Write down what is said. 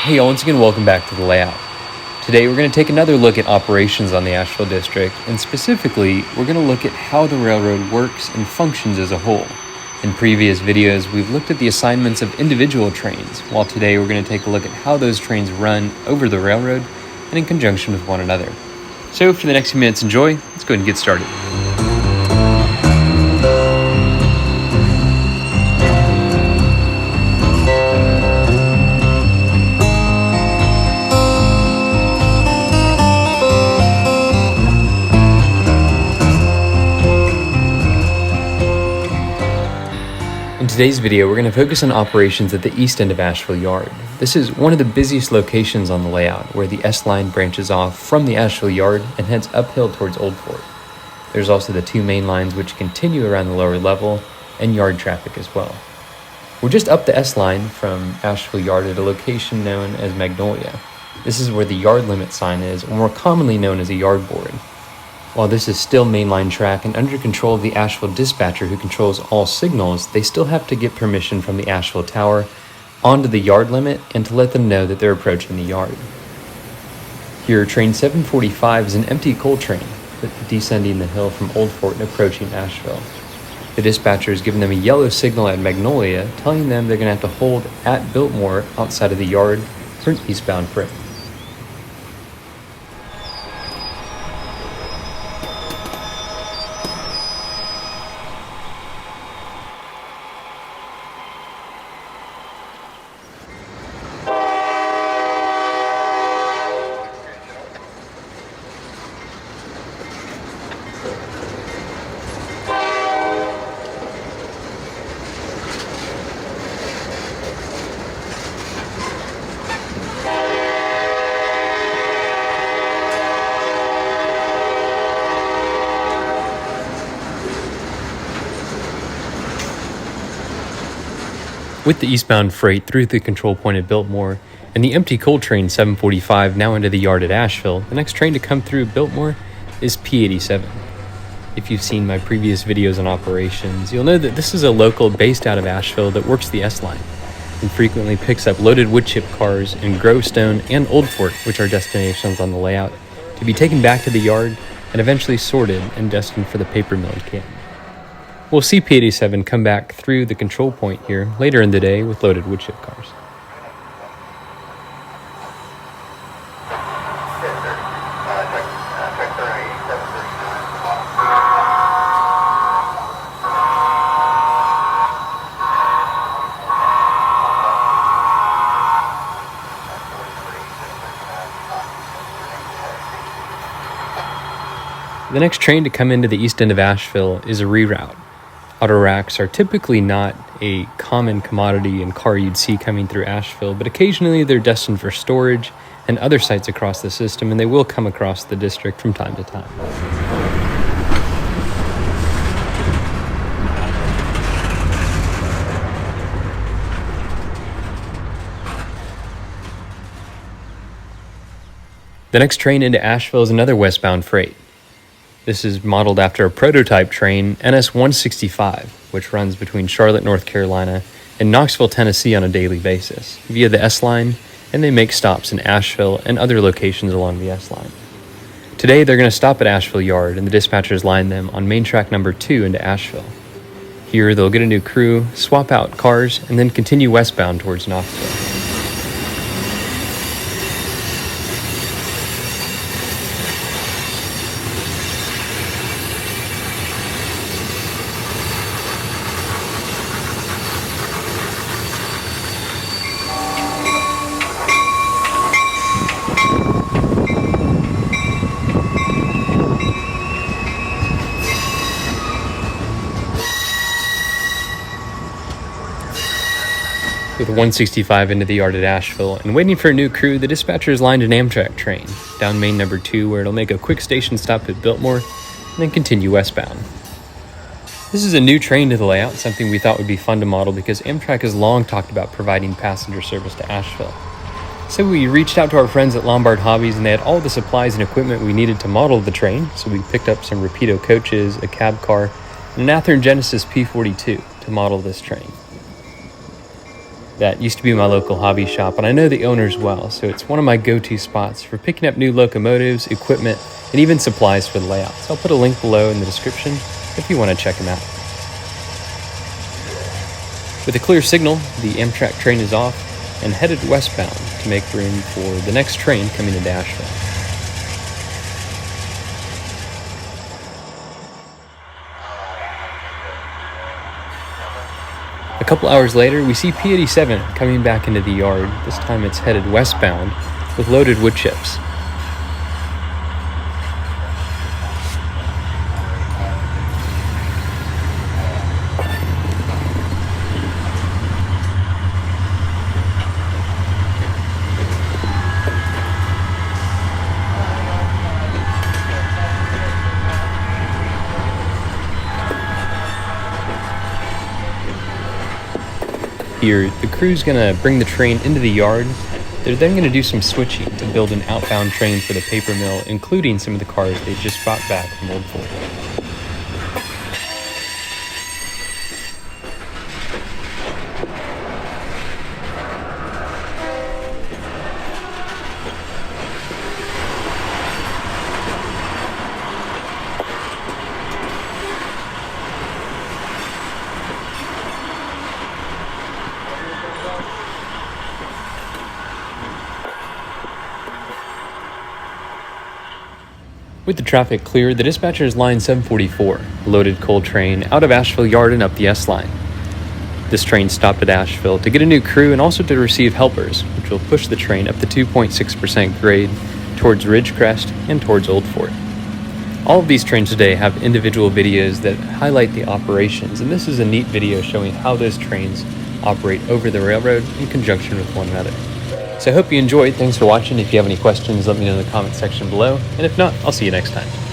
Hey, once again, welcome back to the layout. Today we're going to take another look at operations on the Asheville district, and specifically, we're going to look at how the railroad works and functions as a whole. In previous videos, we've looked at the assignments of individual trains, while today we're going to take a look at how those trains run over the railroad and in conjunction with one another. So for the next few minutes, enjoy. Let's go ahead and get started. In today's video, we're going to focus on operations at the east end of Asheville Yard. This is one of the busiest locations on the layout, where the S-Line branches off from the Asheville Yard and heads uphill towards Old Fort. There's also the two main lines which continue around the lower level, and yard traffic as well. We're just up the S-Line from Asheville Yard at a location known as Magnolia. This is where the yard limit sign is, or more commonly known as a yard board. While this is still mainline track and under control of the Asheville dispatcher who controls all signals, they still have to get permission from the Asheville tower onto the yard limit and to let them know that they're approaching the yard. Here, train 745 is an empty coal train descending the hill from Old Fort and approaching Asheville. The dispatcher is giving them a yellow signal at Magnolia, telling them they're going to have to hold at Biltmore outside of the yard for an eastbound freight. With the eastbound freight through the control point at Biltmore and the empty coal train 745 now into the yard at Asheville, the next train to come through Biltmore is P87. If you've seen my previous videos on operations, you'll know that this is a local based out of Asheville that works the S-Line and frequently picks up loaded wood chip cars in Grovestone and Old Fort, which are destinations on the layout, to be taken back to the yard and eventually sorted and destined for the paper mill in Canton. We'll see P87 come back through the control point here later in the day with loaded wood chip cars. The next train to come into the east end of Asheville is a reroute. Auto racks are typically not a common commodity and car you'd see coming through Asheville, but occasionally they're destined for storage and other sites across the system, and they will come across the district from time to time. The next train into Asheville is another westbound freight. This is modeled after a prototype train, NS-165, which runs between Charlotte, North Carolina, and Knoxville, Tennessee on a daily basis, via the S-Line, and they make stops in Asheville and other locations along the S-Line. Today, they're going to stop at Asheville Yard, and the dispatchers line them on main track number 2 into Asheville. Here, they'll get a new crew, swap out cars, and then continue westbound towards Knoxville. With 165 into the yard at Asheville and waiting for a new crew, the dispatchers lined an Amtrak train down main number 2, where it'll make a quick station stop at Biltmore and then continue westbound. This is a new train to the layout, something we thought would be fun to model because Amtrak has long talked about providing passenger service to Asheville. So we reached out to our friends at Lombard Hobbies, and they had all the supplies and equipment we needed to model the train. So we picked up some Rapido coaches, a cab car, and an Athearn Genesis P42 to model this train. that used to be my local hobby shop, and I know the owners well, so it's one of my go-to spots for picking up new locomotives, equipment, and even supplies for the layout. So I'll put a link below in the description if you want to check them out. With a clear signal, the Amtrak train is off and headed westbound to make room for the next train coming into Asheville. A couple hours later, we see P87 coming back into the yard. This time it's headed westbound with loaded wood chips. Here, the crew's gonna bring the train into the yard. They're then gonna do some switching to build an outbound train for the paper mill, including some of the cars they just brought back from Old Fort. With the traffic clear, the dispatcher's line 744, a loaded coal train out of Asheville Yard and up the S line. This train stopped at Asheville to get a new crew and also to receive helpers, which will push the train up the 2.6% grade towards Ridgecrest and towards Old Fort. All of these trains today have individual videos that highlight the operations, and this is a neat video showing how those trains operate over the railroad in conjunction with one another. So I hope you enjoyed. Thanks for watching. If you have any questions, let me know in the comment section below. And if not, I'll see you next time.